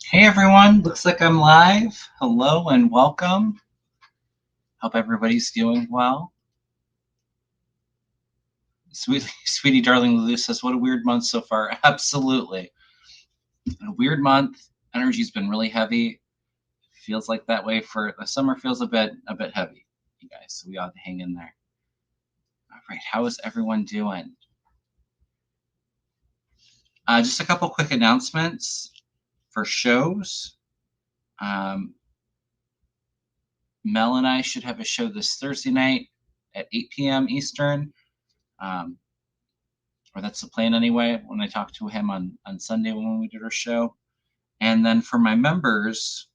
Hey everyone, looks like I'm live. Hello and welcome. Hope everybody's doing well. Sweetie darling Lulu says, what a weird month so far. Absolutely. A weird month. Energy's been really heavy. Feels like that way for the summer feels a bit heavy, you guys. So we ought to hang in there. All right, how is everyone doing? Just a couple quick announcements for shows. Mel and I should have a show this Thursday night at 8 p.m. Eastern. Or that's the plan anyway, when I talked to him on Sunday when we did our show. And then for my members,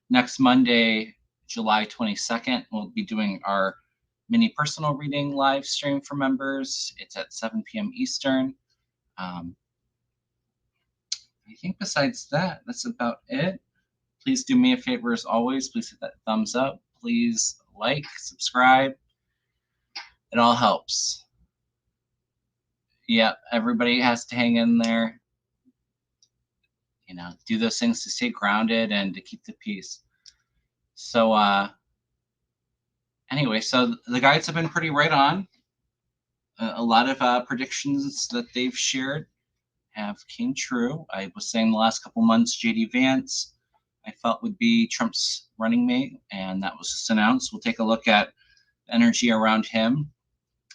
next Monday, July 22nd, we'll be doing our mini personal reading live stream for members. It's at 7 p.m. Eastern. I think besides that, that's about it. Please do me a favor as always. Please hit that thumbs up. Please like, subscribe. It all helps. Yep, everybody has to hang in there. You know, do those things to stay grounded and to keep the peace. So anyway, so the guides have been pretty right on. A lot of predictions that they've shared have came true. I was saying the last couple months, JD Vance, I felt would be Trump's running mate, and that was just announced. We'll take a look at the energy around him.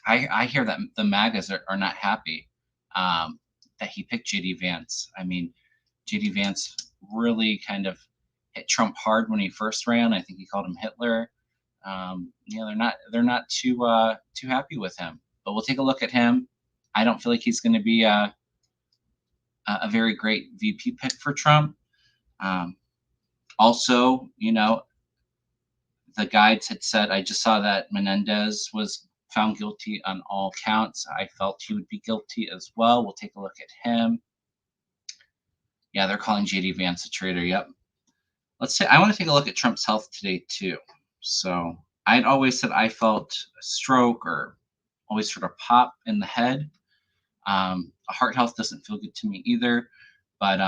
I hear that the MAGAs are not happy that he picked JD Vance. I mean, JD Vance really kind of hit Trump hard when he first ran. I think he called him Hitler. They're not too happy with him. But we'll take a look at him. I don't feel like he's going to be a very great VP pick for Trump. Also, you know, the guides had said, I just saw that Menendez was found guilty on all counts. I felt he would be guilty as well. We'll take a look at him. Yeah, they're calling JD Vance a traitor. Yep. Let's say I want to take a look at Trump's health today too. So I'd always said I felt a stroke or always sort of pop in the head. Heart health doesn't feel good to me either, but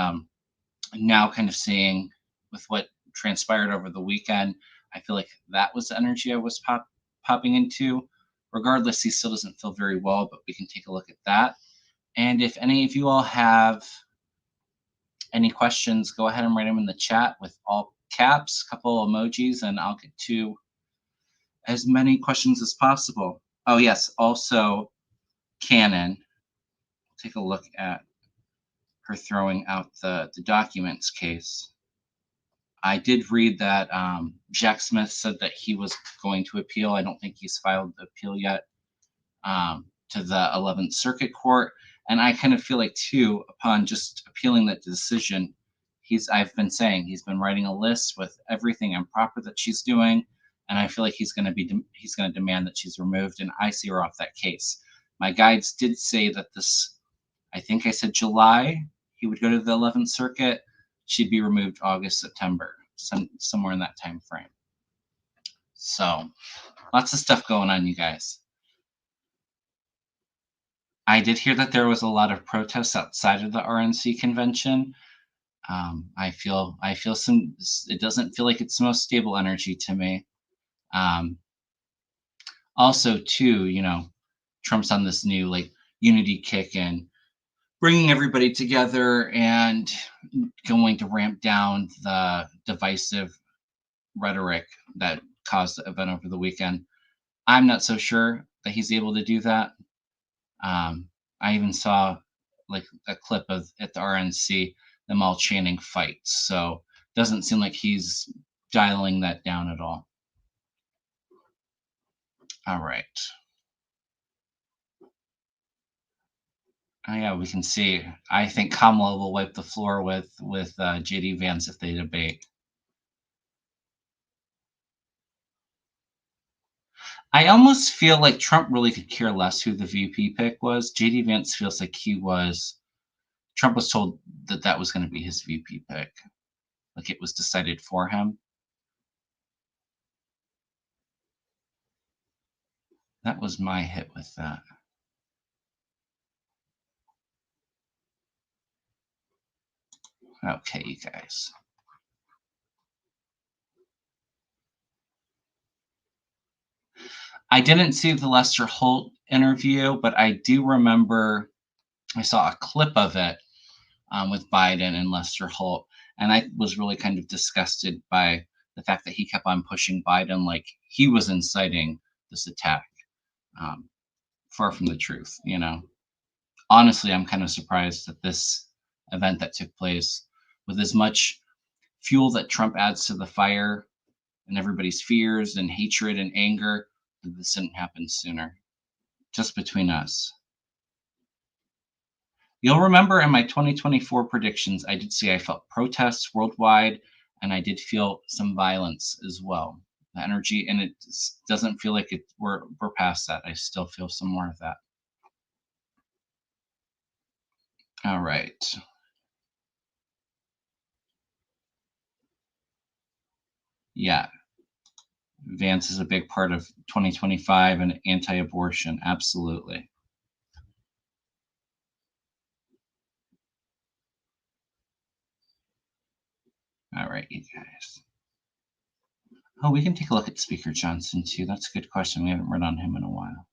now kind of seeing with what transpired over the weekend, I feel like that was the energy I was popping into. Regardless, he still doesn't feel very well, but we can take a look at that. And if any of you all have any questions, go ahead and write them in the chat with all caps, couple emojis, and I'll get to as many questions as possible. Oh yes, also Canon. Take a look at her throwing out the documents case. I did read that Jack Smith said that he was going to appeal. I don't think he's filed the appeal yet to the 11th Circuit Court. And I kind of feel like, too, upon just appealing that decision, I've been saying he's been writing a list with everything improper that she's doing, and I feel like he's going to demand that she's removed, and I see her off that case. My guides did say that this, I think I said July, he would go to the 11th Circuit. She'd be removed August, September, somewhere in that time frame. So lots of stuff going on, you guys. I did hear that there was a lot of protests outside of the RNC convention. I feel some. It doesn't feel like it's the most stable energy to me. Also, too, you know, Trump's on this new like unity kick and bringing everybody together and going to ramp down the divisive rhetoric that caused the event over the weekend. I'm not so sure that he's able to do that. I even saw like a clip of at the RNC them all chanting fights. So doesn't seem like he's dialing that down at all. All right. Oh, yeah, we can see. I think Kamala will wipe the floor with JD Vance if they debate. I almost feel like Trump really could care less who the VP pick was. JD Vance feels like Trump was told that that was going to be his VP pick. Like it was decided for him. That was my hit with that. Okay, you guys. I didn't see the Lester Holt interview, but I do remember I saw a clip of it with Biden and Lester Holt, and I was really kind of disgusted by the fact that he kept on pushing Biden like he was inciting this attack. Um, Far from the truth, you know. Honestly, I'm kind of surprised that this event that took place, with as much fuel that Trump adds to the fire and everybody's fears and hatred and anger, that this didn't happen sooner. Just between us. You'll remember in my 2024 predictions, I did say I felt protests worldwide, and I did feel some violence as well. The energy, and it doesn't feel like we're past that. I still feel some more of that. All right. Yeah, Vance is a big part of 2025 and anti-abortion. Absolutely. All right, you guys. Oh, we can take a look at Speaker Johnson too. That's a good question. We haven't read on him in a while.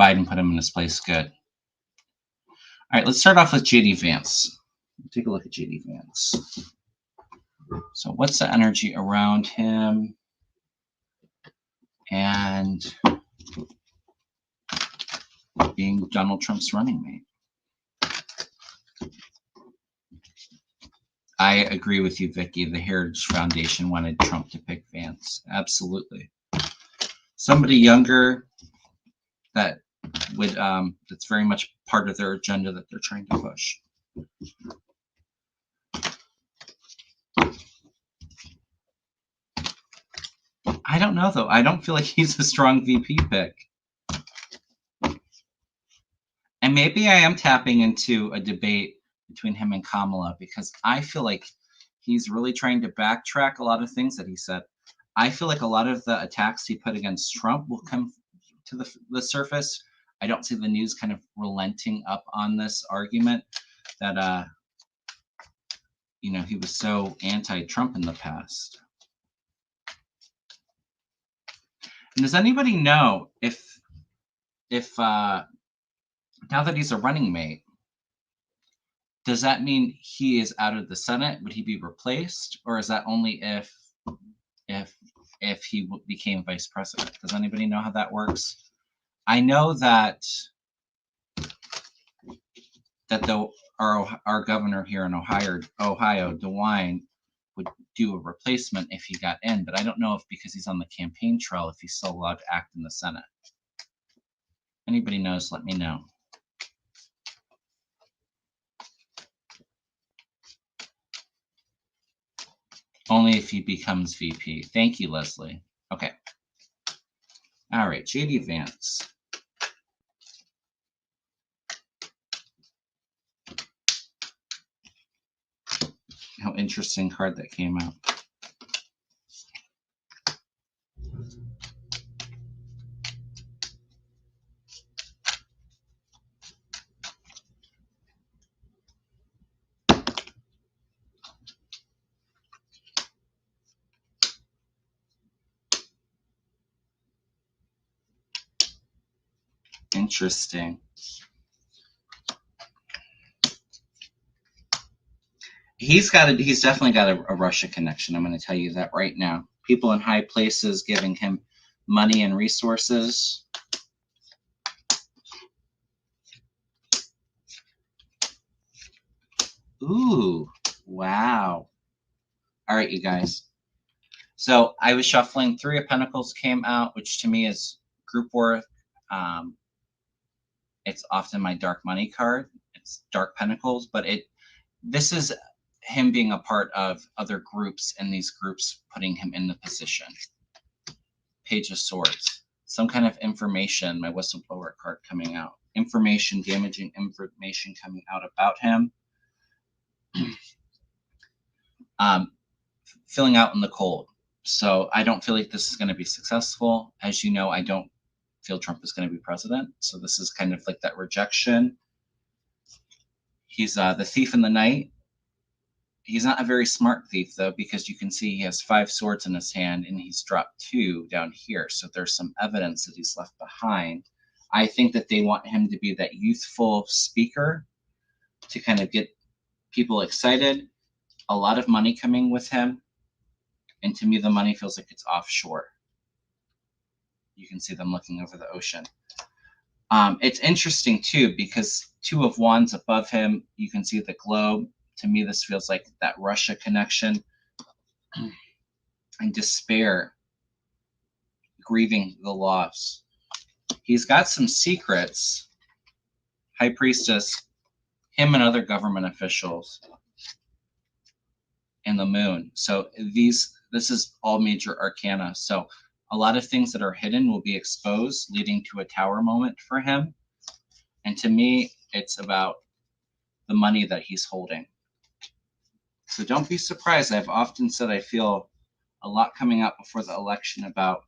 Biden put him in his place. Good. All right, let's start off with JD Vance. Take a look at JD Vance. So, what's the energy around him? And being Donald Trump's running mate. I agree with you, Vicky. The Heritage Foundation wanted Trump to pick Vance. Absolutely. Somebody younger that would that's very much part of their agenda that they're trying to push. I don't know though. I don't feel like he's a strong VP pick. And maybe I am tapping into a debate between him and Kamala, because I feel like he's really trying to backtrack a lot of things that he said. I feel like a lot of the attacks he put against Trump will come to the surface. I don't see the news kind of relenting up on this argument that he was so anti-Trump in the past. And does anybody know if now that he's a running mate, does that mean he is out of the Senate? Would he be replaced, or is that only if he became vice president? Does anybody know how that works? I know that our governor here in Ohio, DeWine, would do a replacement if he got in, but I don't know if because he's on the campaign trail, if he's still allowed to act in the Senate. Anybody knows, let me know. Only if he becomes VP. Thank you, Leslie. Okay. All right, JD Vance. How interesting card that came out. Interesting. He's definitely got a Russia connection. I'm going to tell you that right now. People in high places giving him money and resources. Ooh, wow. All right, you guys. So I was shuffling. Three of Pentacles came out, which to me is group worth. It's often my dark money card. It's Dark Pentacles, but this is him being a part of other groups, and these groups putting him in the position. Page of Swords. Some kind of information, my whistleblower card coming out. Information, damaging information coming out about him. Filling out in the cold. So I don't feel like this is going to be successful. As you know, I don't feel Trump is going to be president. So this is kind of like that rejection. He's the thief in the night. He's not a very smart thief, though, because you can see he has 5 swords in his hand and he's dropped 2 down here. So there's some evidence that he's left behind. I think that they want him to be that youthful speaker to kind of get people excited. A lot of money coming with him. And to me, the money feels like it's offshore. You can see them looking over the ocean. It's interesting, too, because 2 of Wands above him, you can see the globe. To me, this feels like that Russia connection and despair, grieving the loss. He's got some secrets. High Priestess, him and other government officials, and the moon. So this is all major arcana. So a lot of things that are hidden will be exposed, leading to a tower moment for him. And to me, it's about the money that he's holding. So don't be surprised. I've often said I feel a lot coming out before the election about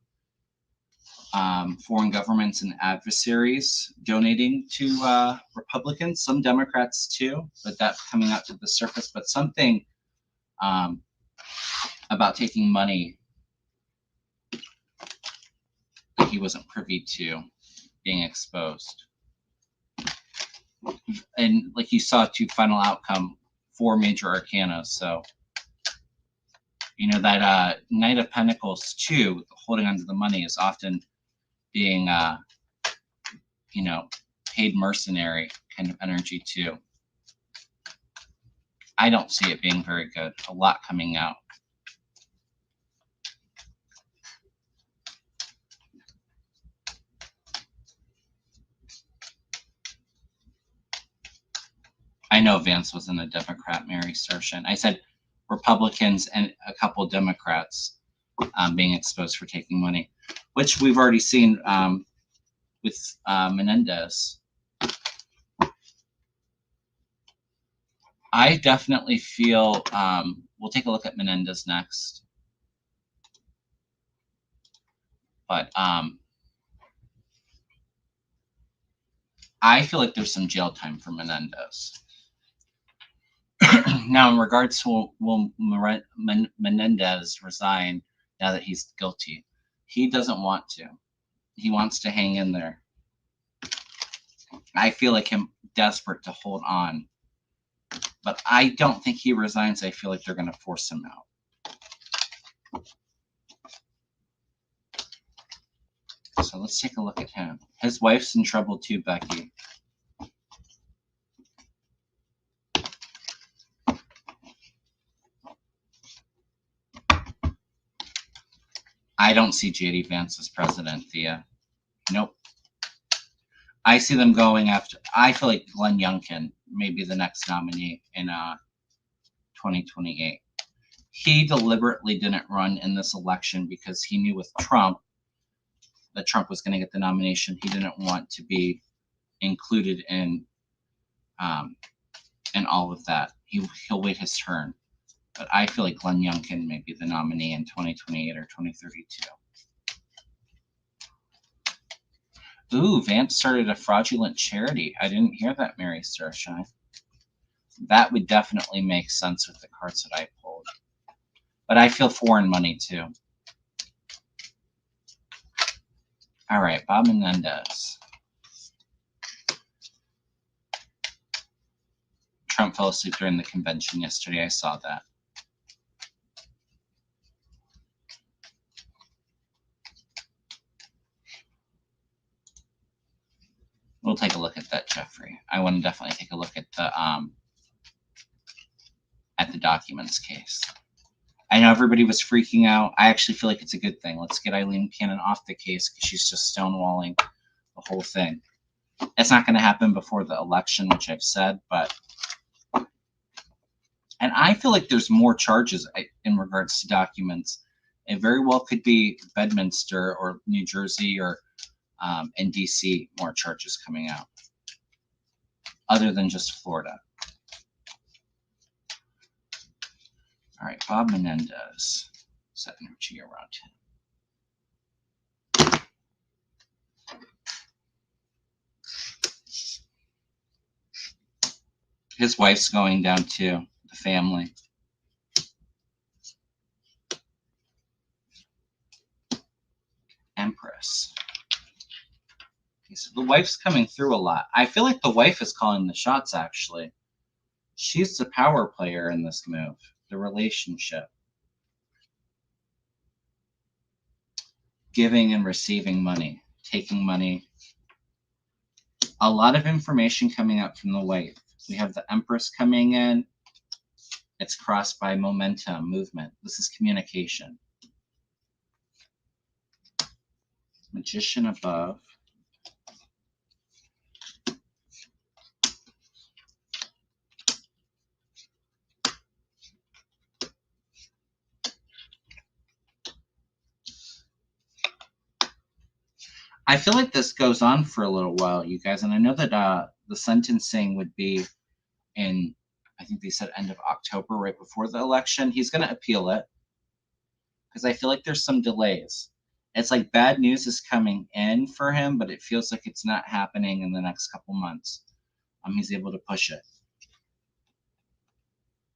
foreign governments and adversaries donating to Republicans, some Democrats too, but that's coming out to the surface. But something about taking money that he wasn't privy to being exposed. And like you saw, to final outcome, 4 major arcana. So, that Knight of Pentacles too, holding onto the money, is often being, paid mercenary kind of energy too. I don't see it being very good. A lot coming out. I know Vance wasn't a Democrat, Mary Sarshan. I said Republicans and a couple Democrats being exposed for taking money, which we've already seen with Menendez. I definitely feel, we'll take a look at Menendez next. But I feel like there's some jail time for Menendez. Now, in regards to will Menendez resign now that he's guilty, he doesn't want to. He wants to hang in there. I feel like him desperate to hold on. But I don't think he resigns. I feel like they're going to force him out. So let's take a look at him. His wife's in trouble too, Becky. I don't see JD Vance as president, Thea. Nope. I see them going after. I feel like Glenn Youngkin may be the next nominee in 2028. He deliberately didn't run in this election because he knew with Trump that Trump was going to get the nomination. He didn't want to be included in all of that. He'll wait his turn. But I feel like Glenn Youngkin may be the nominee in 2028 or 2032. Ooh, Vance started a fraudulent charity. I didn't hear that, Mary Starshine. That would definitely make sense with the cards that I pulled. But I feel foreign money too. All right, Bob Menendez. Trump fell asleep during the convention yesterday. I saw that. We'll take a look at that, Jeffrey. I want to definitely take a look at the documents case. I know everybody was freaking out. I actually feel like it's a good thing. Let's get Eileen Cannon off the case because she's just stonewalling the whole thing. It's not going to happen before the election, which I've said, but and I feel like there's more charges in regards to documents. It very well could be Bedminster or New Jersey or in DC, more charges coming out, other than just Florida. All right, Bob Menendez. Set energy around him. His wife's going down too, the family. Empress. Okay, so the wife's coming through a lot. I feel like the wife is calling the shots, actually. She's the power player in this move, the relationship. Giving and receiving money, taking money. A lot of information coming out from the wife. We have the Empress coming in. It's crossed by momentum, movement. This is communication. Magician above. I feel like this goes on for a little while, you guys, and I know that the sentencing would be in, I think they said end of October, right before the election. He's going to appeal it because I feel like there's some delays. It's like bad news is coming in for him, but it feels like it's not happening in the next couple months. He's able to push it.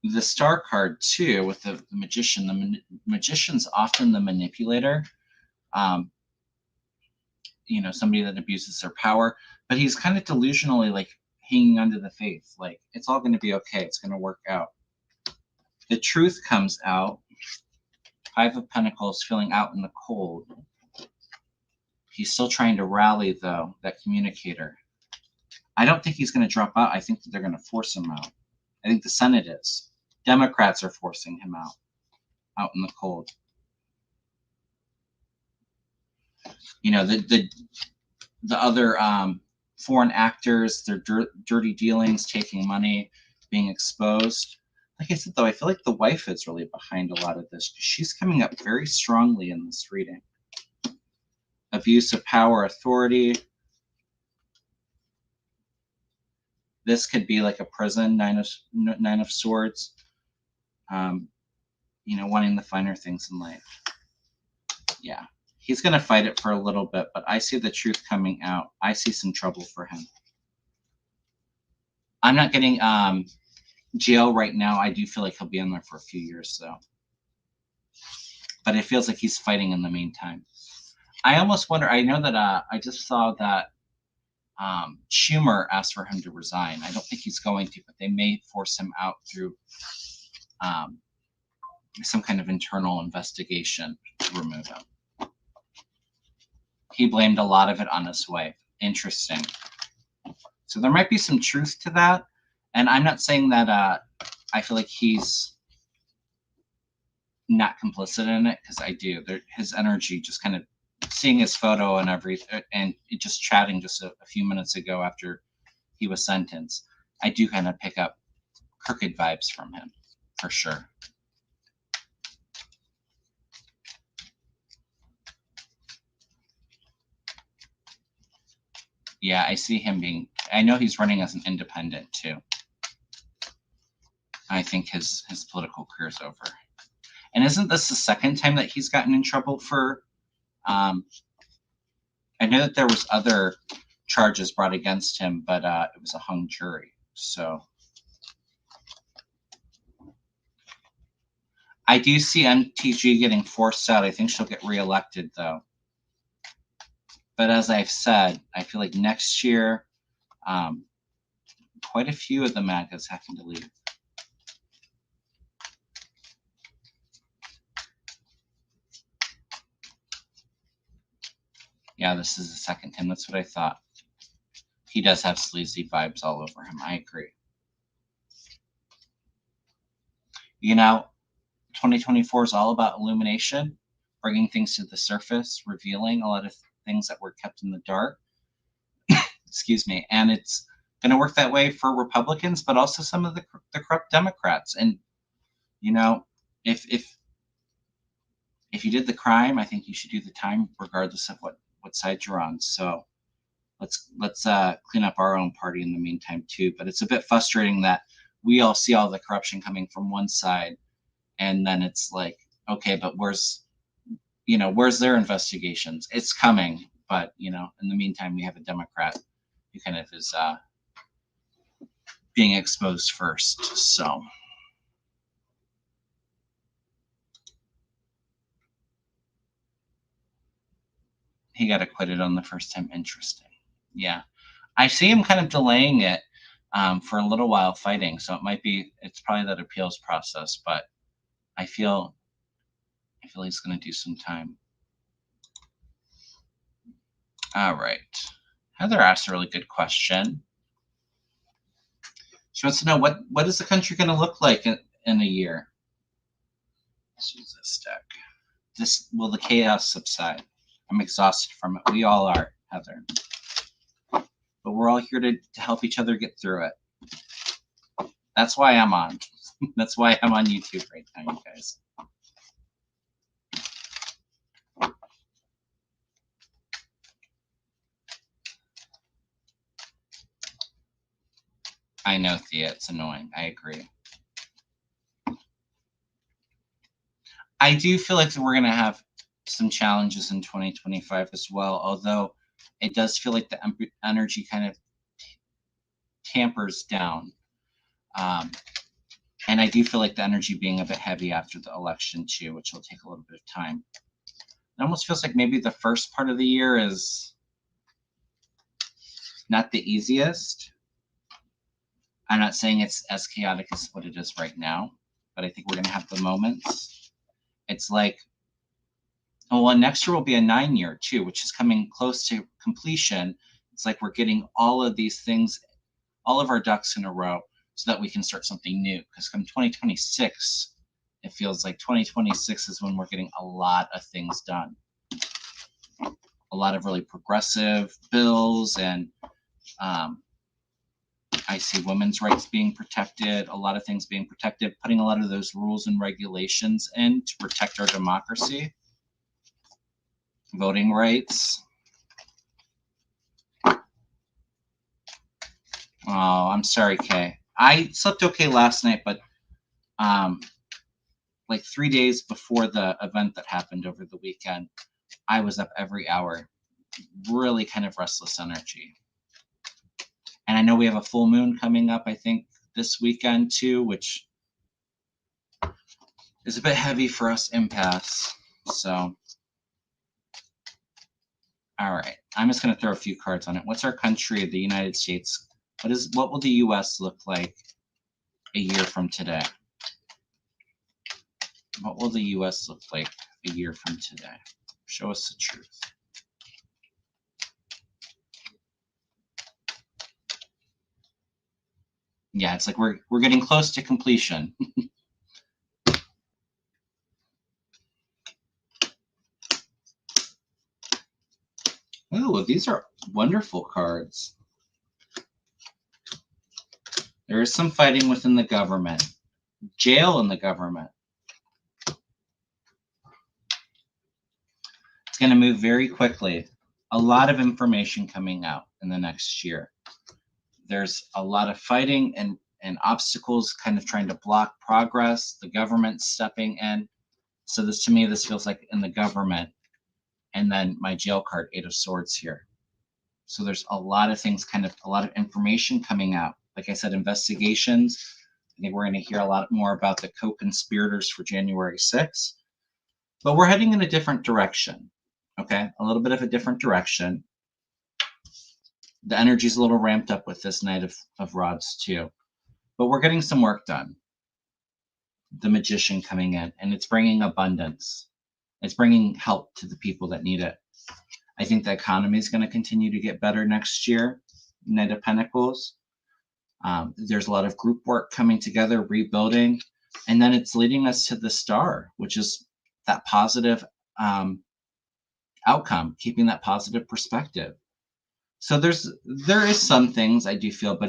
The Star card too, with the Magician. The Magician's often the manipulator. Somebody that abuses their power, but he's kind of delusionally like hanging onto the faith. Like, it's all going to be okay. It's going to work out. The Truth comes out. 5 of Pentacles, feeling out in the cold. He's still trying to rally, though, that communicator. I don't think he's going to drop out. I think that they're going to force him out. I think the Senate is. Democrats are forcing him out in the cold. The other foreign actors, their dirty dealings, taking money, being exposed. Like I said, though, I feel like the wife is really behind a lot of this. She's coming up very strongly in this reading. Abuse of power, authority. This could be like a prison, Nine of Swords. Wanting the finer things in life. Yeah. He's going to fight it for a little bit, but I see the truth coming out. I see some trouble for him. I'm not getting jail right now. I do feel like he'll be in there for a few years, though. But it feels like he's fighting in the meantime. I almost wonder, I know that I just saw that Schumer asked for him to resign. I don't think he's going to, but they may force him out through some kind of internal investigation to remove him. He blamed a lot of it on his wife. Interesting. So there might be some truth to that. And I'm not saying that I feel like he's not complicit in it, because I do. His energy, just kind of seeing his photo and everything, and just chatting just a few minutes ago after he was sentenced, I do kind of pick up crooked vibes from him, for sure. Yeah, I see him being, I know he's running as an independent too. I think his political career's over. And isn't this the second time that he's gotten in trouble for, I know that there was other charges brought against him, but it was a hung jury. So I do see MTG getting forced out. I think she'll get reelected, though. But as I've said, I feel like next year, quite a few of the MAGAs having to leave. Yeah, this is the second time. That's what I thought. He does have sleazy vibes all over him. I agree. 2024 is all about illumination, bringing things to the surface, revealing a lot of things that were kept in the dark. Excuse me. And it's going to work that way for Republicans, but also some of the corrupt Democrats. And, if you did the crime, I think you should do the time, regardless of what side you're on. So let's clean up our own party in the meantime too. But it's a bit frustrating that we all see all the corruption coming from one side, and then it's like, okay, but where's their investigations? It's coming, but in the meantime, we have a Democrat who kind of is being exposed first. So he got acquitted on the first time. Interesting. Yeah. I see him kind of delaying it for a little while fighting. So it's probably that appeals process, but I feel he's going to do some time. All right. Heather asked a really good question. She wants to know what is the country going to look like in a year? Let's use this deck. Will the chaos subside? I'm exhausted from it. We all are, Heather. But we're all here to help each other get through it. That's why I'm on. That's why I'm on YouTube right now, you guys. I know, Thea, it's annoying. I agree. I do feel like we're going to have some challenges in 2025 as well, although it does feel like the energy kind of tampers down. And I do feel like the energy being a bit heavy after the election too, which will take a little bit of time. It almost feels like maybe the first part of the year is not the easiest. I'm not saying it's as chaotic as what it is right now, but I think we're going to have the moments. It's like, well, next year will be a 9-year too, which is coming close to completion. It's like we're getting all of these things, all of our ducks in a row so that we can start something new. Because come 2026, it feels like 2026 is when we're getting a lot of things done. A lot of really progressive bills, and I see women's rights being protected, a lot of things being protected, putting a lot of those rules and regulations in to protect our democracy. Voting rights. Oh, I'm sorry, Kay. I slept okay last night, but like 3 days before the event that happened over the weekend, I was up every hour. Really kind of restless energy. And I know we have a full moon coming up, I think, this weekend too, which is a bit heavy for us empaths. So, all right. I'm just going to throw a few cards on it. What's our country, the United States? What will the U.S. look like a year from today? What will the U.S. look like a year from today? Show us the truth. Yeah, it's like we're getting close to completion. Oh, these are wonderful cards. There is some fighting within the government. Jail in the government. It's going to move very quickly. A lot of information coming out in the next year. There's a lot of fighting and obstacles kind of trying to block progress. The government stepping in. So to me, this feels like in the government. And then my jail card, 8 of Swords here. So there's a lot of things, a lot of information coming out. Like I said, investigations. I think we're going to hear a lot more about the co-conspirators for January 6th. But we're heading in a different direction. Okay, a little bit of a different direction. The energy's a little ramped up with this Knight of Rods too. But we're getting some work done. The Magician coming in, and it's bringing abundance. It's bringing help to the people that need it. I think the economy is going to continue to get better next year. Knight of Pentacles. There's a lot of group work coming together, rebuilding. And then it's leading us to the Star, which is that positive outcome, keeping that positive perspective. So there is some things I do feel, but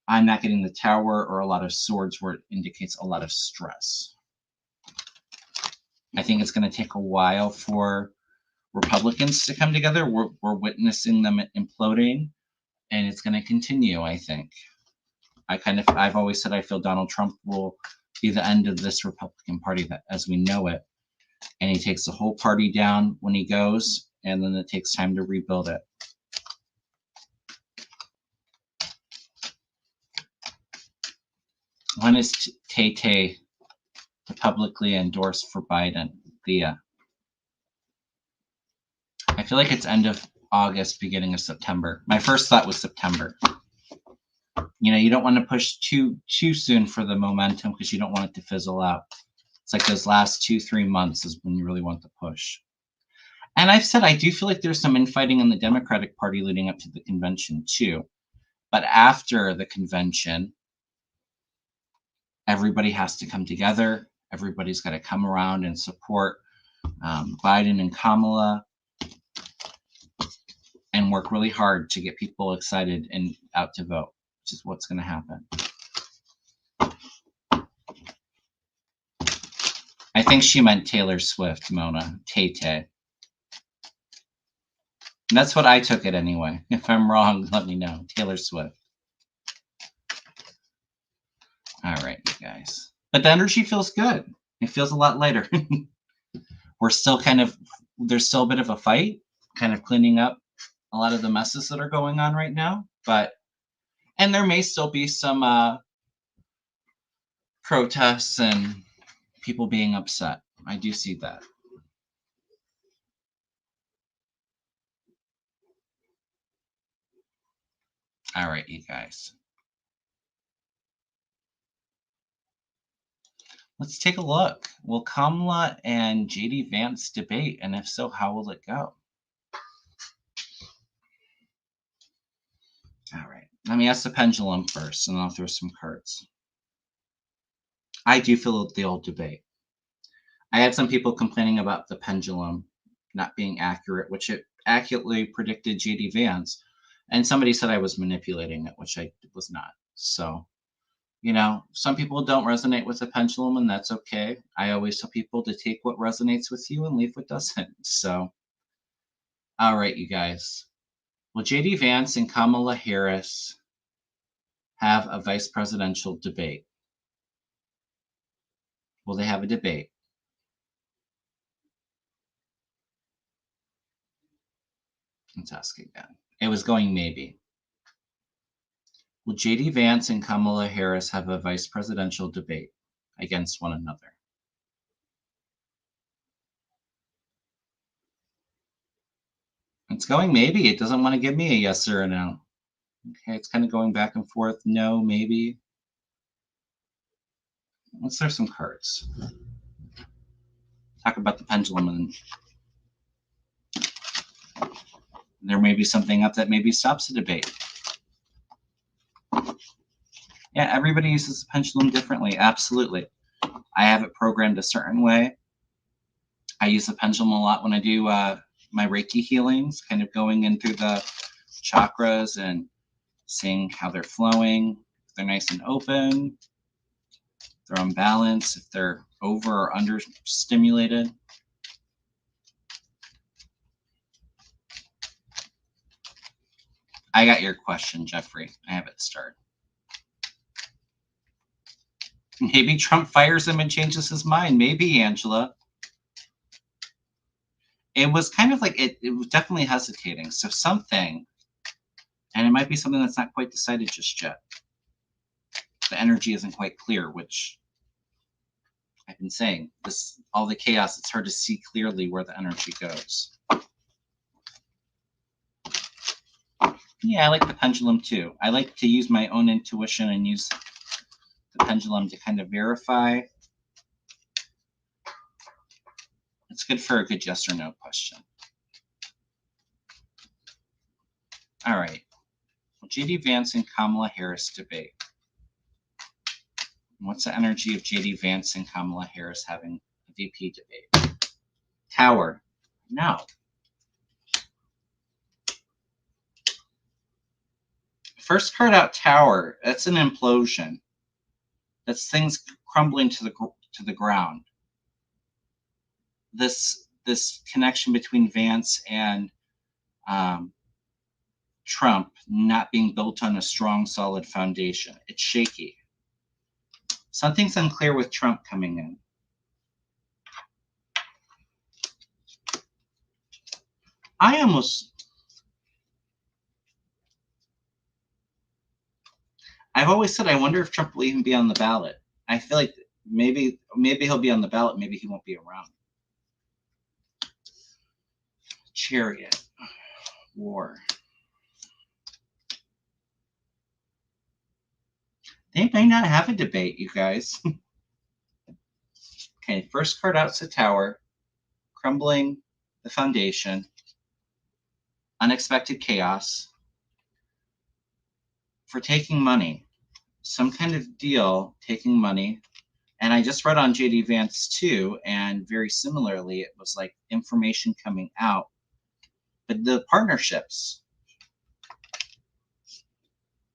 I'm not getting the Tower or a lot of Swords where it indicates a lot of stress. I think it's going to take a while for Republicans to come together. We're witnessing them imploding, and it's going to continue, I think. I've always said I feel Donald Trump will be the end of this Republican Party as we know it. And he takes the whole party down when he goes, and then it takes time to rebuild it. When is Tay-Tay to publicly endorse for Biden? Thea. I feel like it's end of August, beginning of September. My first thought was September. You don't want to push too soon for the momentum because you don't want it to fizzle out. It's like those last 2-3 months is when you really want to push. And I've said I do feel like there's some infighting in the Democratic Party leading up to the convention too. But after the convention, everybody has to come together. Everybody's got to come around and support Biden and Kamala and work really hard to get people excited and out to vote, which is what's going to happen. I think she meant Taylor Swift, Mona. Tay-Tay. And that's what I took it anyway. If I'm wrong, let me know. Taylor Swift. All right, you guys. But the energy feels good. It feels a lot lighter. We're still there's still a bit of a fight, kind of cleaning up a lot of the messes that are going on right now. And there may still be some protests and people being upset. I do see that. All right, you guys. Let's take a look. Will Kamala and JD Vance debate? And if so, how will it go? All right. Let me ask the pendulum first, and I'll throw some cards. I do feel they'll debate. I had some people complaining about the pendulum not being accurate, which it accurately predicted JD Vance. And somebody said I was manipulating it, which I was not. So, some people don't resonate with the pendulum, and that's okay. I always tell people to take what resonates with you and leave what doesn't. So, all right, you guys. Will JD Vance and Kamala Harris have a vice presidential debate? Will they have a debate? Let's ask again. It was going maybe. Will JD Vance and Kamala Harris have a vice presidential debate against one another? It's going maybe. It doesn't want to give me a yes or a no. Okay, it's kind of going back and forth. No, maybe. Let's throw some cards. Talk about the pendulum, and there may be something up that maybe stops the debate. Yeah, everybody uses the pendulum differently. Absolutely. I have it programmed a certain way. I use the pendulum a lot when I do my Reiki healings, kind of going in through the chakras and seeing how they're flowing. If they're nice and open, if they're unbalanced, if they're over or under stimulated. I got your question, Jeffrey. I have it start. Maybe Trump fires him and changes his mind. Maybe, Angela. It was kind of like it was definitely hesitating. So something, and it might be something that's not quite decided just yet. The energy isn't quite clear, which I've been saying. All the chaos, it's hard to see clearly where the energy goes. Yeah, I like the pendulum too. I like to use my own intuition and use the pendulum to kind of verify. It's good for a good yes or no question. All right. Well, JD Vance and Kamala Harris debate. What's the energy of JD Vance and Kamala Harris having a VP debate? Tower. No. First card out, Tower. That's an implosion. That's things crumbling to the ground. This connection between Vance and Trump not being built on a strong, solid foundation. It's shaky. Something's unclear with Trump coming in. I've always said I wonder if Trump will even be on the ballot. I feel like maybe he'll be on the ballot, maybe he won't be around. Chariot. War. They may not have a debate, you guys. Okay, first card out's the Tower. Crumbling the foundation. Unexpected chaos. For taking money. Some kind of deal, taking money. And I just read on JD Vance too, and very similarly, it was like information coming out. But the partnerships.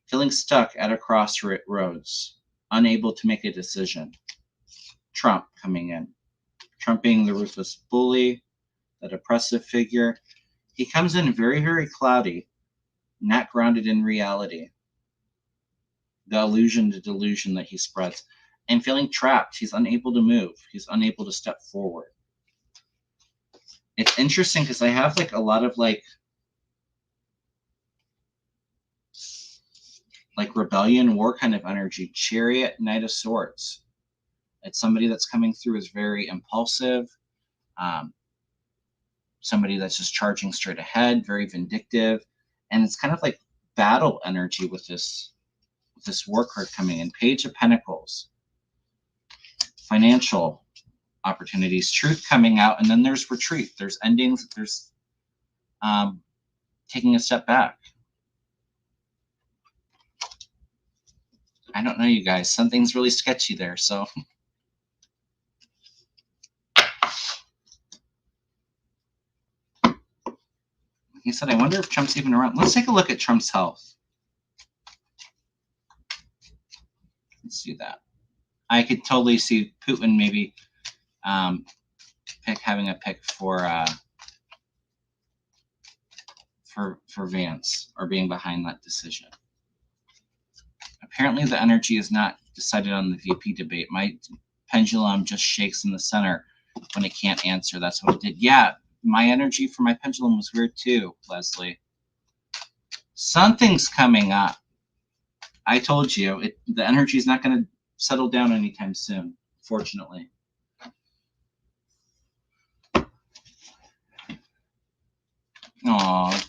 Feeling stuck at a crossroads, unable to make a decision. Trump coming in. Trump being the ruthless bully, that oppressive figure. He comes in very, very cloudy, not grounded in reality. The illusion, the delusion that he spreads. And feeling trapped. He's unable to move. He's unable to step forward. It's interesting because I have like a lot of like rebellion, war kind of energy. Chariot, Knight of Swords. It's somebody that's coming through as very impulsive. Somebody that's just charging straight ahead, very vindictive. And it's kind of like battle energy with this war card coming in. Page of Pentacles. Financial opportunities. Truth coming out. And then there's retreat. There's endings. There's taking a step back. I don't know, you guys. Something's really sketchy there, so. He said, I wonder if Trump's even around. Let's take a look at Trump's health. Let's do that. I could totally see Putin maybe having a pick for Vance, or being behind that decision. Apparently the energy is not decided on the VP debate. My pendulum just shakes in the center when it can't answer. That's what it did. Yeah, my energy for my pendulum was weird too, Leslie. Something's coming up. I told you, the energy is not going to settle down anytime soon, fortunately. Aww.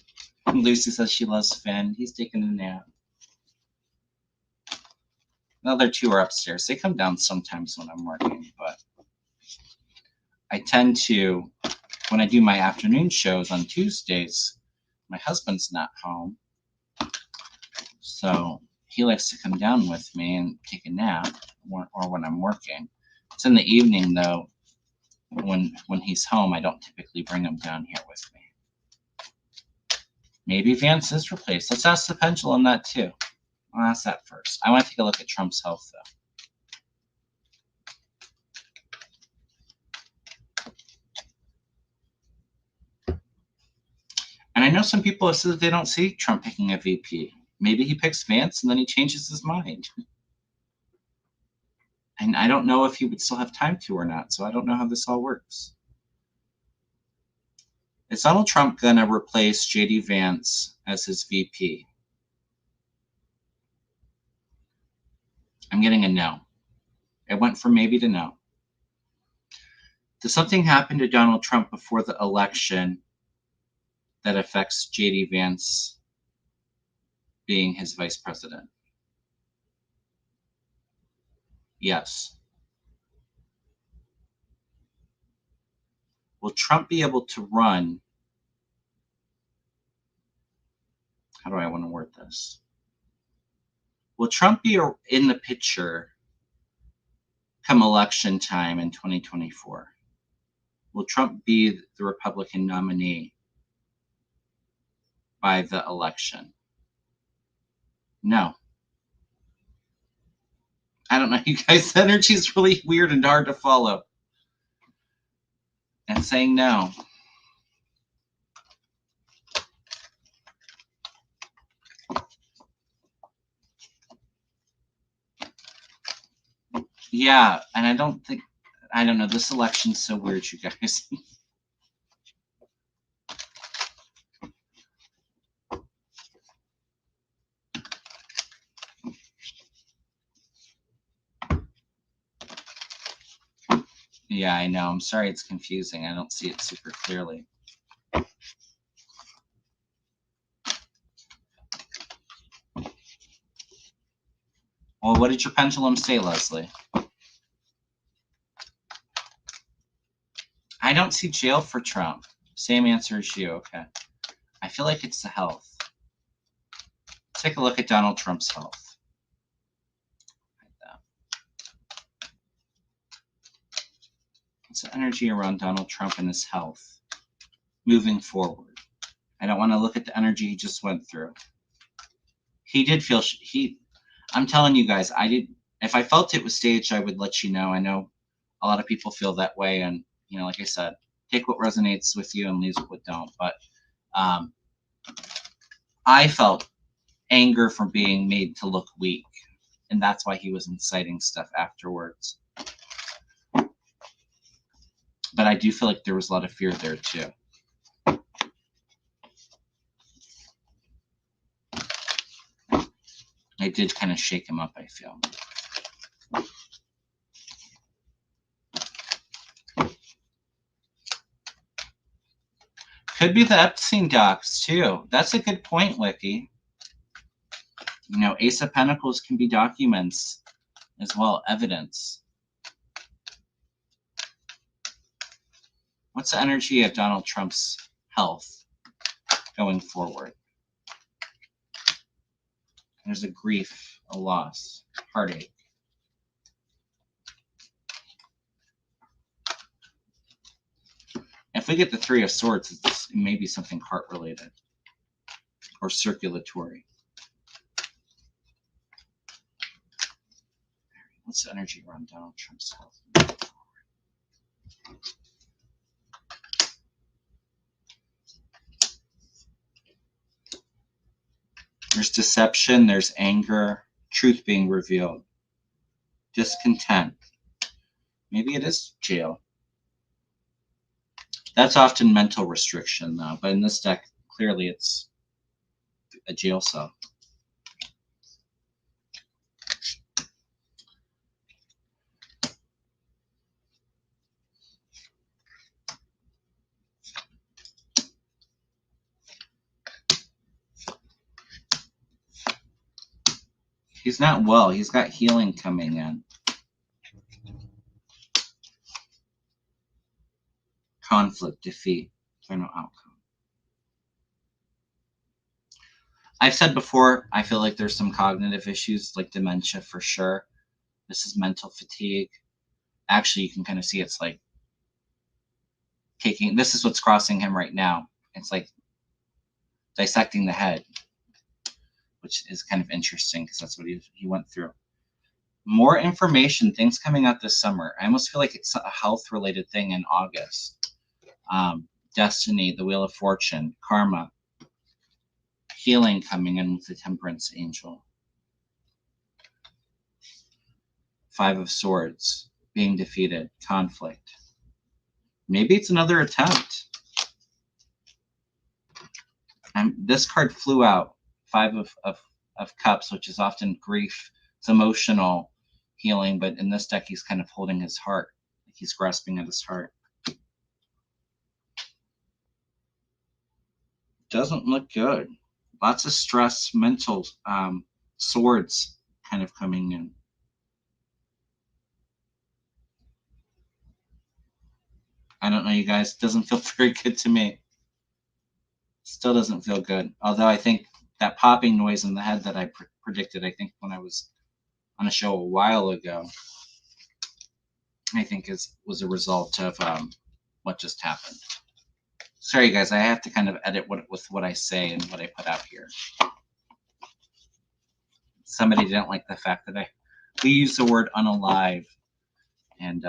Lucy says she loves Finn. He's taking a nap. The other two are upstairs. They come down sometimes when I'm working, but I tend to, when I do my afternoon shows on Tuesdays, my husband's not home. So he likes to come down with me and take a nap, or when I'm working. It's in the evening, though. When he's home, I don't typically bring him down here with me. Maybe Vance is replaced. Let's ask the pendulum that too. I'll ask that first. I want to take a look at Trump's health, though. And I know some people have said that they don't see Trump picking a VP. Maybe he picks Vance and then he changes his mind. And I don't know if he would still have time to or not, so I don't know how this all works. Is Donald Trump going to replace JD Vance as his VP? I'm getting a no. It went from maybe to no. Does something happen to Donald Trump before the election that affects JD Vance being his vice president? Yes. Will Trump be able to run? How do I want to word this? Will Trump be in the picture come election time in 2024? Will Trump be the Republican nominee by the election? No. I don't know, you guys. The energy is really weird and hard to follow. And saying no. Yeah, and I don't know, this election's so weird, you guys. Yeah, I know. I'm sorry it's confusing. I don't see it super clearly. Well, what did your pendulum say, Leslie? I don't see jail for Trump. Same answer as you. Okay. I feel like it's the health. Let's take a look at Donald Trump's health. Like that. What's the energy around Donald Trump and his health moving forward? I don't want to look at the energy he just went through. He did feel I'm telling you guys, I did. If I felt it was staged, I would let you know. I know a lot of people feel that way, and like I said, take what resonates with you and leave what don't. But I felt anger from being made to look weak, and that's why he was inciting stuff afterwards. But I do feel like there was a lot of fear there too. I did kind of shake him up, I feel. Could be the Epstein docs too. That's a good point, Wiki. Ace of Pentacles can be documents as well, evidence. What's the energy of Donald Trump's health going forward? There's a grief, a loss, heartache. If we get the Three of Swords, it may be something heart-related or circulatory. What's the energy around Donald Trump's health? There's deception, there's anger, truth being revealed, discontent. Maybe it is jail. That's often mental restriction, though. But in this deck, clearly it's a jail cell. He's not well. He's got healing coming in. Conflict, defeat, final outcome. I've said before, I feel like there's some cognitive issues, like dementia for sure. This is mental fatigue. Actually, you can kind of see it's like this is what's crossing him right now. It's like dissecting the head, which is kind of interesting because that's what he went through. More information, things coming out this summer. I almost feel like it's a health-related thing in August. Destiny, the Wheel of Fortune, karma, healing coming in with the Temperance Angel. Five of Swords, being defeated, conflict. Maybe it's another attempt. And this card flew out. Five of Cups, which is often grief. It's emotional healing, but in this deck, he's kind of holding his heart. Like he's grasping at his heart. Doesn't look good. Lots of stress, mental swords kind of coming in. I don't know, you guys. Doesn't feel very good to me. Still doesn't feel good. Although I think that popping noise in the head that I predicted, I think when I was on a show a while ago, I think was a result of what just happened. Sorry, guys. I have to kind of edit with what I say and what I put out here. Somebody didn't like the fact that we use the word unalive, and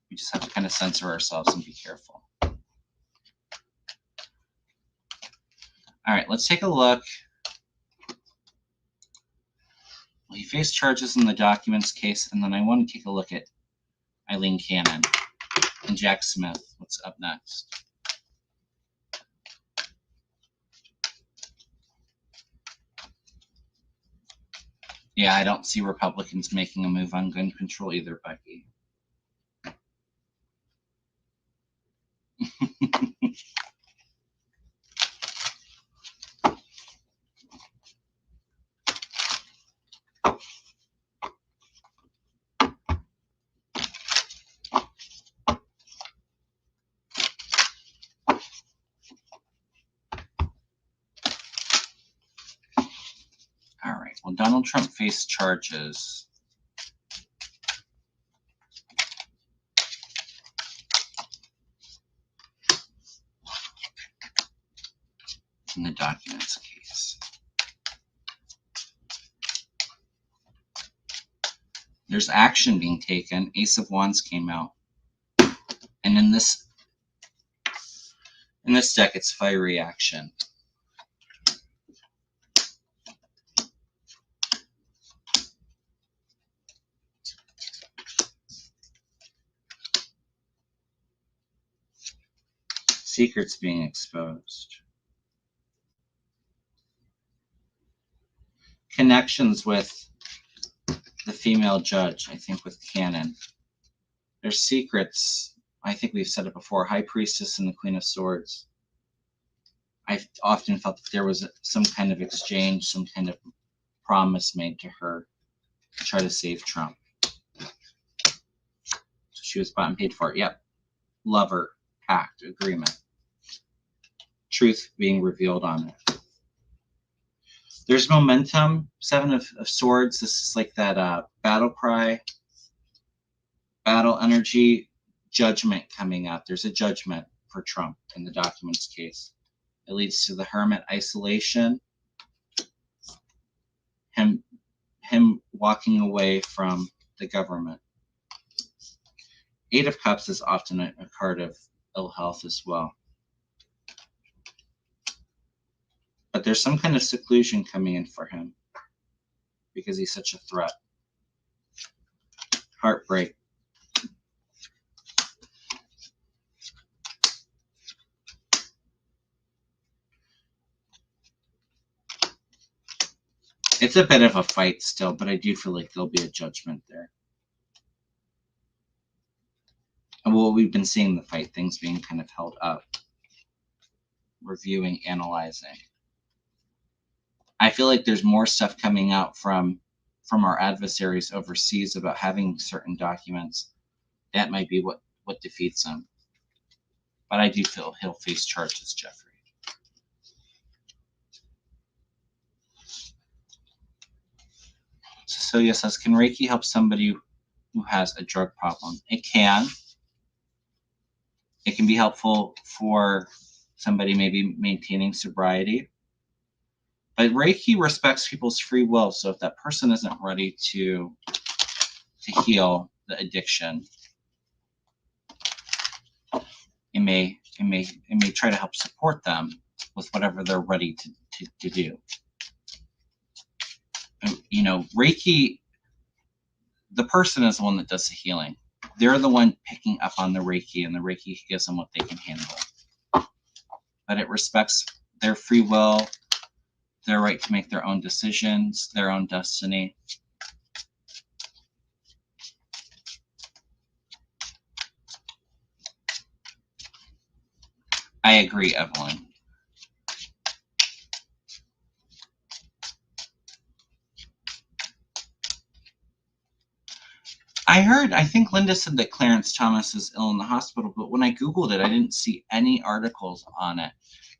we just have to kind of censor ourselves and be careful. All right, let's take a look. Well, he faced charges in the documents case, and then I want to take a look at Eileen Cannon and Jack Smith. What's up next? Yeah, I don't see Republicans making a move on gun control either, Becky. Well, Donald Trump faced charges. In the documents case. There's action being taken. Ace of Wands came out. And in this deck, it's fiery action. Secrets being exposed. Connections with the female judge, I think with Canon. There's secrets. I think we've said it before. High Priestess and the Queen of Swords. I've often felt that there was some kind of exchange, some kind of promise made to her to try to save Trump. She was bought and paid for it. Yep. Lover, pact, agreement. Truth being revealed on it. There's momentum. Seven of Swords. This is like that battle cry, battle energy, judgment coming out. There's a judgment for Trump in the documents case. It leads to the hermit, isolation, him walking away from the government. Eight of Cups is often a card of ill health as well. But there's some kind of seclusion coming in for him because he's such a threat. Heartbreak. It's a bit of a fight still, but I do feel like there'll be a judgment there. And what we've been seeing the fight, things being kind of held up. Reviewing, analyzing. I feel like there's more stuff coming out from our adversaries overseas about having certain documents. That might be what defeats him. But I do feel he'll face charges, Jeffrey. Cecilia says, can Reiki help somebody who has a drug problem? It can. It can be helpful for somebody maybe maintaining sobriety. But Reiki respects people's free will, so if that person isn't ready to heal the addiction, it may try to help support them with whatever they're ready to do. And, you know, Reiki, the person is the one that does the healing. They're the one picking up on the Reiki, and the Reiki gives them what they can handle. But it respects their free will, their right to make their own decisions, their own destiny. I agree, Evelyn. I think Linda said that Clarence Thomas is ill in the hospital, but when I Googled it, I didn't see any articles on it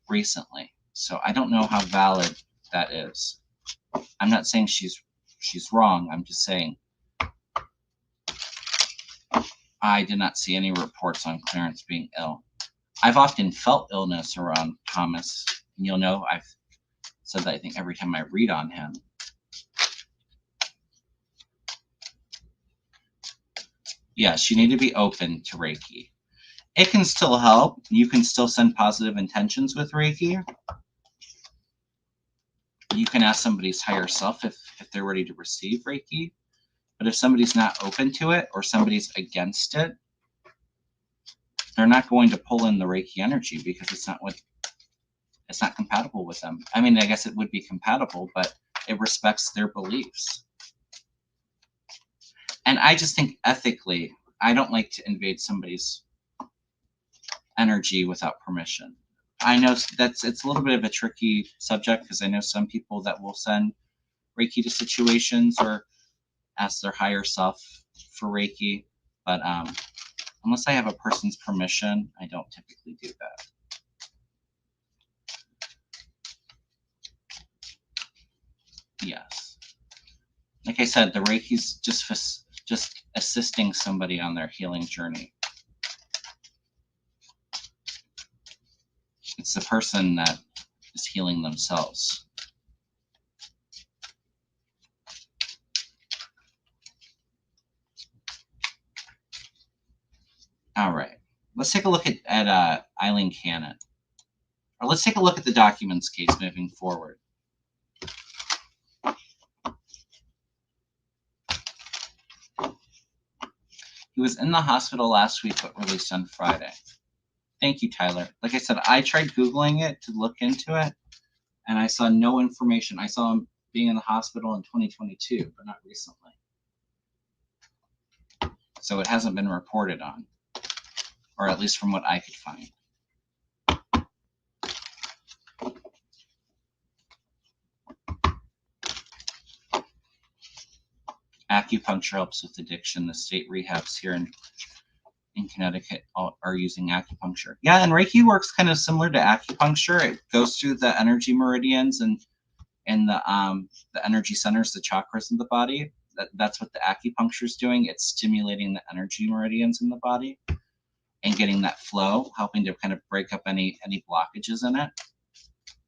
recently. So I don't know how valid that is. I'm not saying she's wrong. I'm just saying I did not see any reports on Clarence being ill. I've often felt illness around Thomas, and you'll know I've said that I think every time I read on him. Yes, you need to be open to Reiki. It can still help. You can still send positive intentions with Reiki. You can ask somebody's higher self if they're ready to receive Reiki. But if somebody's not open to it or somebody's against it, they're not going to pull in the Reiki energy because it's not compatible with them. I mean, I guess it would be compatible, but it respects their beliefs. And I just think ethically, I don't like to invade somebody's energy without permission. I know it's a little bit of a tricky subject because I know some people that will send Reiki to situations or ask their higher self for Reiki, but unless I have a person's permission, I don't typically do that. Yes. Like I said, the Reiki's just assisting somebody on their healing journey. It's the person that is healing themselves. All right. Let's take a look at Eileen Cannon. Or let's take a look at the documents case moving forward. He was in the hospital last week, but released on Friday. Thank you, Tyler. Like I said, I tried Googling it to look into it, and I saw no information. I saw him being in the hospital in 2022, but not recently. So it hasn't been reported on, or at least from what I could find. Acupuncture helps with addiction. The state rehabs here in Connecticut are using acupuncture. Yeah, and Reiki works kind of similar to acupuncture. It goes through the energy meridians and the energy centers, the chakras in the body. That's what the acupuncture is doing. It's stimulating the energy meridians in the body and getting that flow, helping to kind of break up any blockages in it.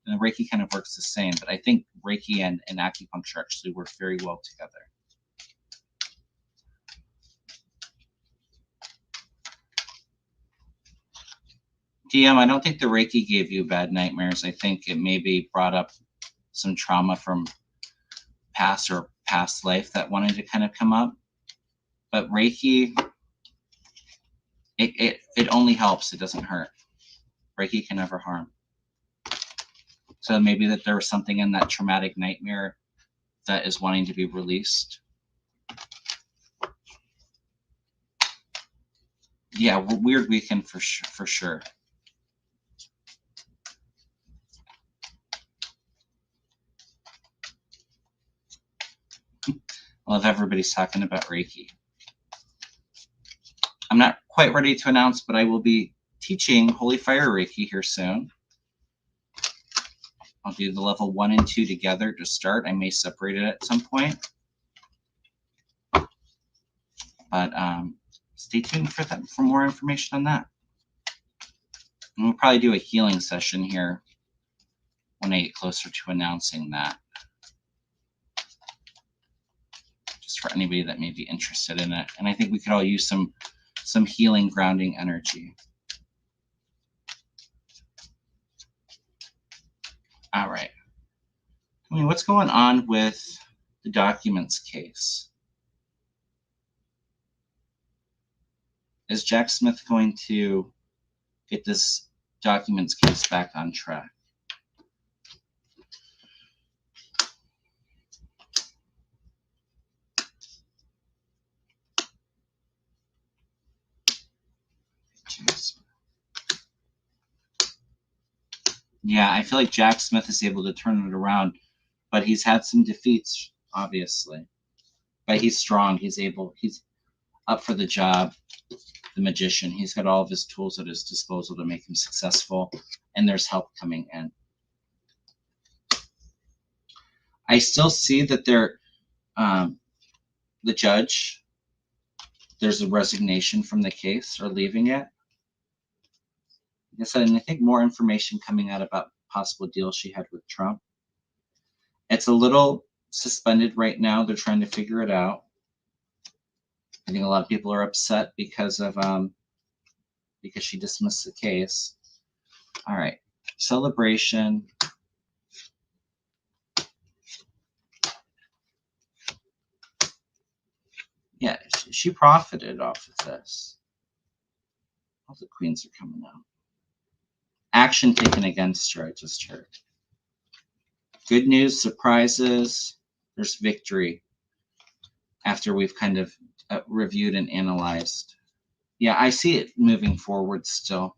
And Reiki kind of works the same, but I think Reiki and acupuncture actually work very well together. DM, I don't think the Reiki gave you bad nightmares. I think it maybe brought up some trauma from past life that wanted to kind of come up. But Reiki, it only helps. It doesn't hurt. Reiki can never harm. So maybe that there was something in that traumatic nightmare that is wanting to be released. Yeah, weird weekend for sure. I love everybody's talking about Reiki. I'm not quite ready to announce, but I will be teaching Holy Fire Reiki here soon. I'll do the level 1 and 2 together to start. I may separate it at some point. But stay tuned for more information on that. And we'll probably do a healing session here when I get closer to announcing that. Just for anybody that may be interested in it. And I think we could all use some healing, grounding energy. All right. I mean, what's going on with the documents case? Is Jack Smith going to get this documents case back on track? Jeez. Yeah, I feel like Jack Smith is able to turn it around, but he's had some defeats, obviously. But he's strong. He's up for the job. The magician. He's got all of his tools at his disposal to make him successful, and there's help coming in. I still see that the judge, there's a resignation from the case or leaving it. Like I said, and I think more information coming out about possible deal she had with Trump. It's a little suspended right now. They're trying to figure it out. I think a lot of people are upset because she dismissed the case. All right, celebration. Yeah, she profited off of this. All the queens are coming out. Action taken against her, I just heard. Good news, surprises. There's victory after we've kind of reviewed and analyzed. Yeah, I see it moving forward still.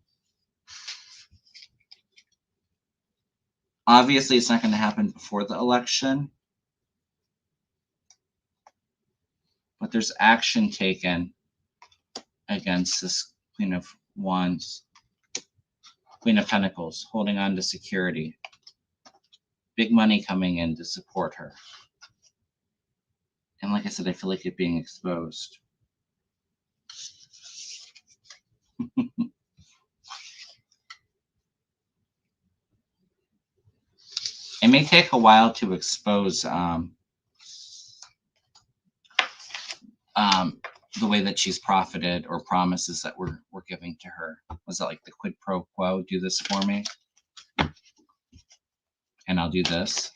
Obviously, it's not going to happen before the election, but there's action taken against this Queen of Wands, Queen of Pentacles, holding on to security. Big money coming in to support her. And like I said, I feel like it being exposed. It may take a while to expose the way that she's profited or promises that we're giving to her. Was that like the quid pro quo? Do this for me, and I'll do this.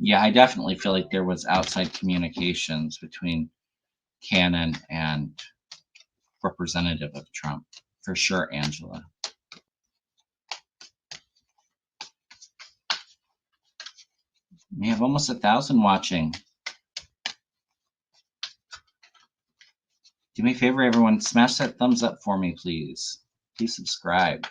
Yeah, I definitely feel like there was outside communications between Cannon and representative of Trump. For sure, Angela. We have almost 1,000 watching. Do me a favor, everyone. Smash that thumbs up for me, please. Please subscribe.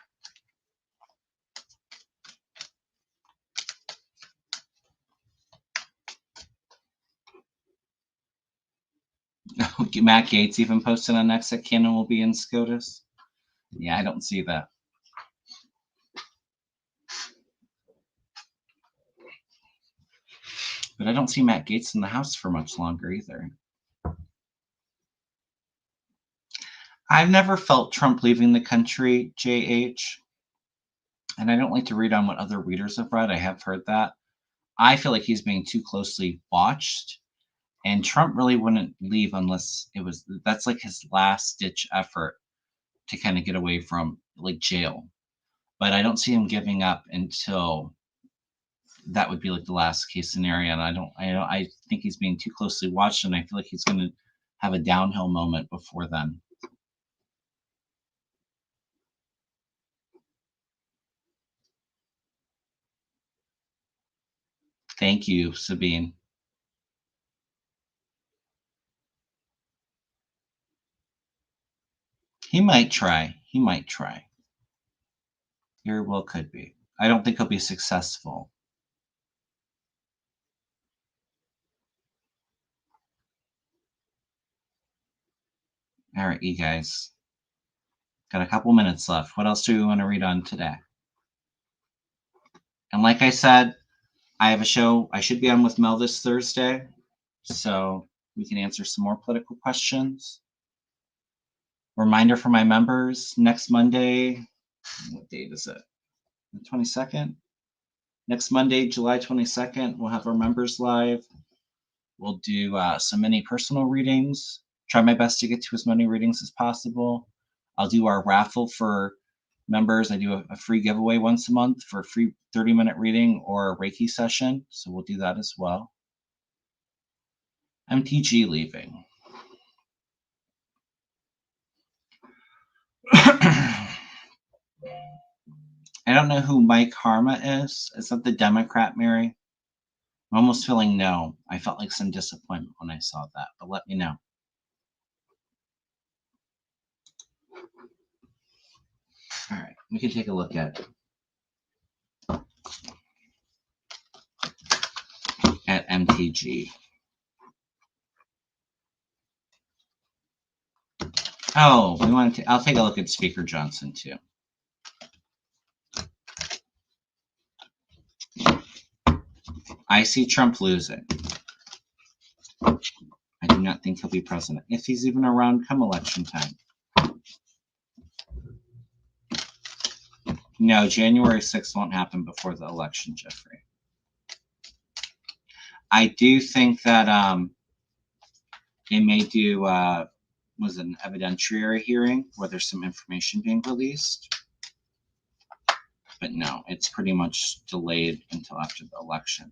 Matt Gaetz even posted on X that Cannon will be in SCOTUS. Yeah, I don't see that. But I don't see Matt Gaetz in the House for much longer either. I've never felt Trump leaving the country, JH. And I don't like to read on what other readers have read. I have heard that. I feel like he's being too closely watched. And Trump really wouldn't leave unless that's like his last ditch effort to kind of get away from like jail. But I don't see him giving up until that would be like the last case scenario. And I think he's being too closely watched, and I feel like he's going to have a downhill moment before then. Thank you, Sabine. He might try. He might try. Very well could be. I don't think he'll be successful. All right, you guys. Got a couple minutes left. What else do we want to read on today? And like I said, I have a show I should be on with Mel this Thursday, so we can answer some more political questions. Reminder for my members, next Monday, what date is it? The 22nd? Next Monday, July 22nd, we'll have our members live. We'll do some mini personal readings. Try my best to get to as many readings as possible. I'll do our raffle for members. I do a free giveaway once a month for a free 30-minute reading or a Reiki session. So we'll do that as well. MTG leaving. I don't know who Mike Harma is. Is that the Democrat, Mary? I'm almost feeling no. I felt like some disappointment when I saw that, but let me know. All right, we can take a look at MTG. Oh, we want to. I'll take a look at Speaker Johnson too. I see Trump losing. I do not think he'll be president, if he's even around come election time. No, January 6th won't happen before the election, Jeffrey. I do think that they may do was an evidentiary hearing where there's some information being released. But no, it's pretty much delayed until after the election.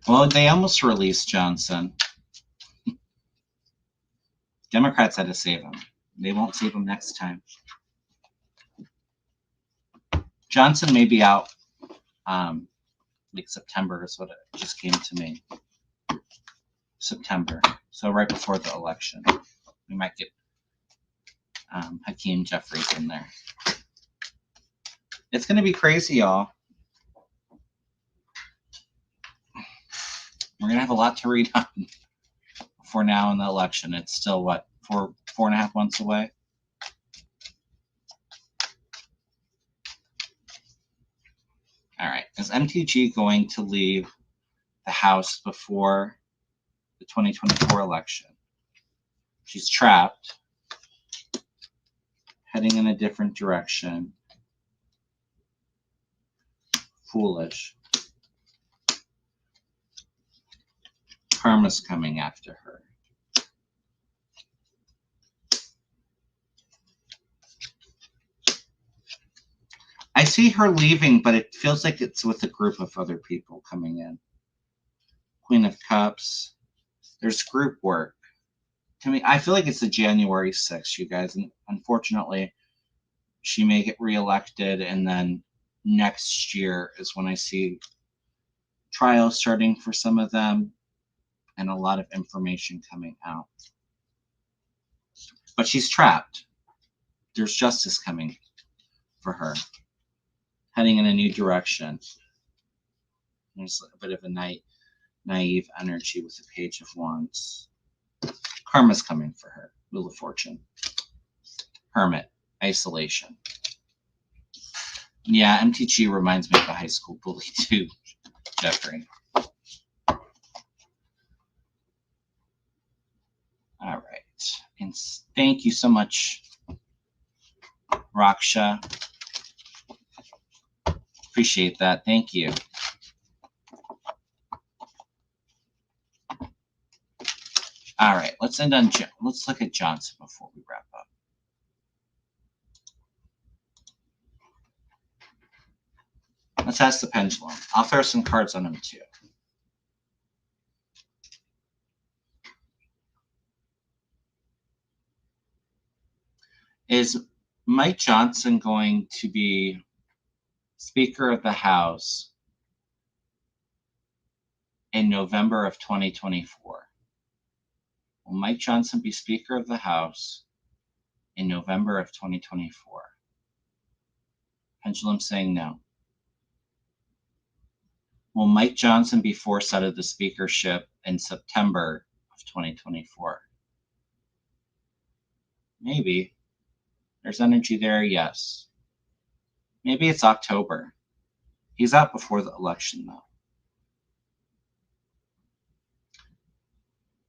Well, they almost released Johnson. Democrats had to save him. They won't save him next time. Johnson may be out like September is what it just came to me. September. So right before the election. We might get Hakeem Jeffries in there. It's going to be crazy, y'all. We're going to have a lot to read on for now in the election. It's still, what, 4.5 months away? All right. Is MTG going to leave the House before the 2024 election? She's trapped, heading in a different direction. Foolish. Karma's coming after her. I see her leaving, but it feels like it's with a group of other people coming in. Queen of Cups. There's group work. To me, I feel like it's the January 6th, you guys. And unfortunately, she may get reelected, and then next year is when I see trials starting for some of them and a lot of information coming out. But she's trapped. There's justice coming for her, heading in a new direction. There's a bit of a naive energy with the Page of Wands. Karma's coming for her. Wheel of Fortune. Hermit. Isolation. Yeah, MTG reminds me of a high school bully too, Jeffrey. All right. And thank you so much, Raksha. Appreciate that. Thank you. All right, let's look at Johnson before we wrap up. Let's ask the pendulum. I'll throw some cards on him too. Is Mike Johnson going to be Speaker of the House in November of 2024? Will Mike Johnson be Speaker of the House in November of 2024? Pendulum saying no. Will Mike Johnson be forced out of the speakership in September of 2024? Maybe. There's energy there, yes. Maybe it's October. He's out before the election, though.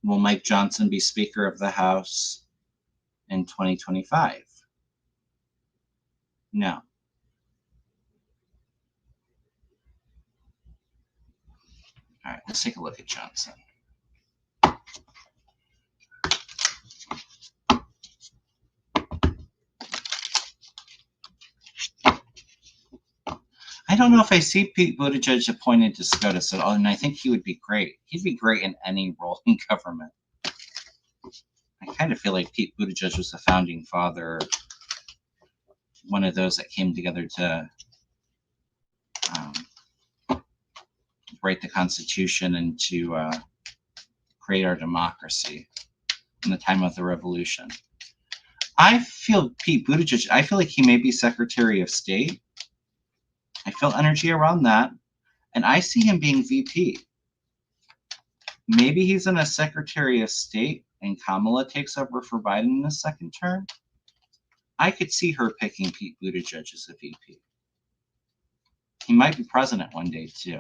Will Mike Johnson be Speaker of the House in 2025? No. All right, let's take a look at Johnson. I don't know if I see Pete Buttigieg appointed to SCOTUS at all, and I think he would be great. He'd be great in any role in government. I kind of feel like Pete Buttigieg was the founding father, one of those that came together to write the Constitution and to create our democracy in the time of the Revolution. I feel Pete Buttigieg, I feel like he may be Secretary of State. I feel energy around that. And I see him being VP. Maybe he's in a Secretary of State and Kamala takes over for Biden in the second term. I could see her picking Pete Buttigieg as a VP. He might be president one day, too.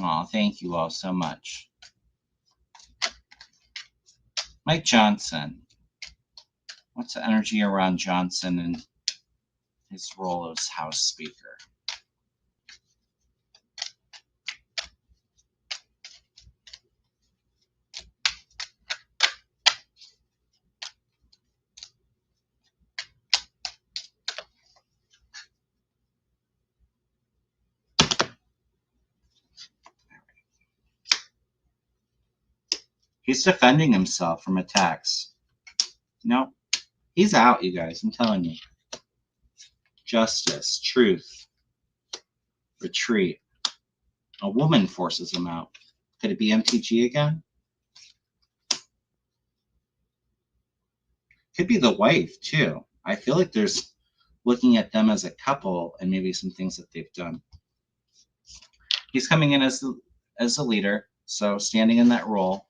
Oh, thank you all so much. Mike Johnson. What's the energy around Johnson and his role as House Speaker? He's defending himself from attacks. No, he's out, you guys. I'm telling you. Justice, truth, retreat. A woman forces him out. Could it be MTG again? Could be the wife too. I feel like there's looking at them as a couple and maybe some things that they've done. He's coming in as the leader, so standing in that role.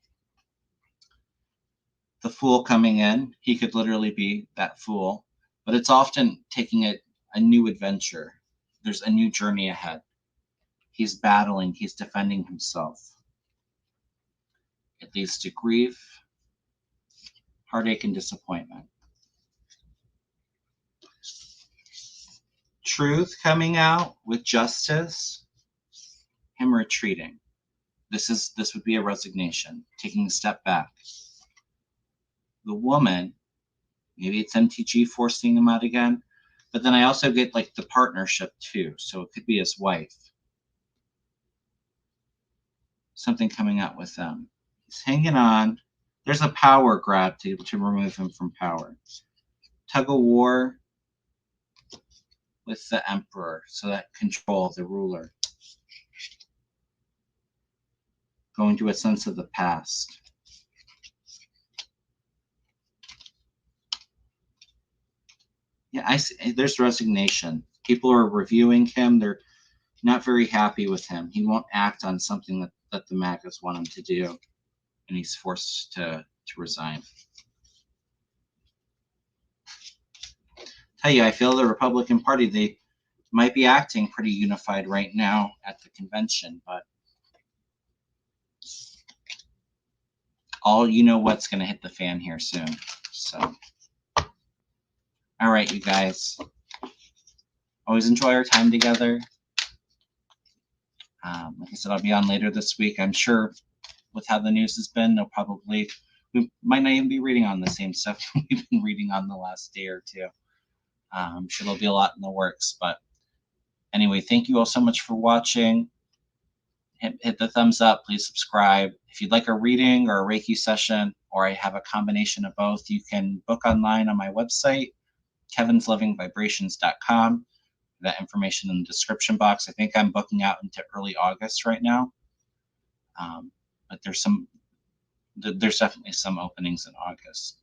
The Fool coming in, he could literally be that fool, but it's often taking a new adventure. There's a new journey ahead. He's battling, he's defending himself. It leads to grief, heartache, and disappointment. Truth coming out with justice, him retreating. This would be a resignation, taking a step back. The woman, maybe it's MTG forcing him out again, but then I also get like the partnership too, so it could be his wife. Something coming out with them. He's hanging on. There's a power grab to remove him from power. Tug of war with the emperor, so that control, the ruler. Going to a sense of the past. Yeah, I see. There's resignation. People are reviewing him. They're not very happy with him. He won't act on something that the MAGAs want him to do, and he's forced to resign. Tell you, I feel the Republican Party, they might be acting pretty unified right now at the convention, but you know what's going to hit the fan here soon. So, all right, you guys. Always enjoy our time together. Like I said, I'll be on later this week. I'm sure with how the news has been, we might not even be reading on the same stuff we've been reading on the last day or two. I'm sure there'll be a lot in the works. But anyway, thank you all so much for watching. Hit the thumbs up. Please subscribe. If you'd like a reading or a Reiki session, or I have a combination of both, you can book online on my website, kevinlovingvibrations.com. That information in the description box. I think I'm booking out into early August right now. But there's definitely some openings in August.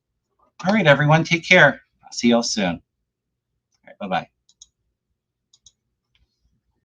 All right, everyone, take care. I'll see y'all soon. All right, bye-bye.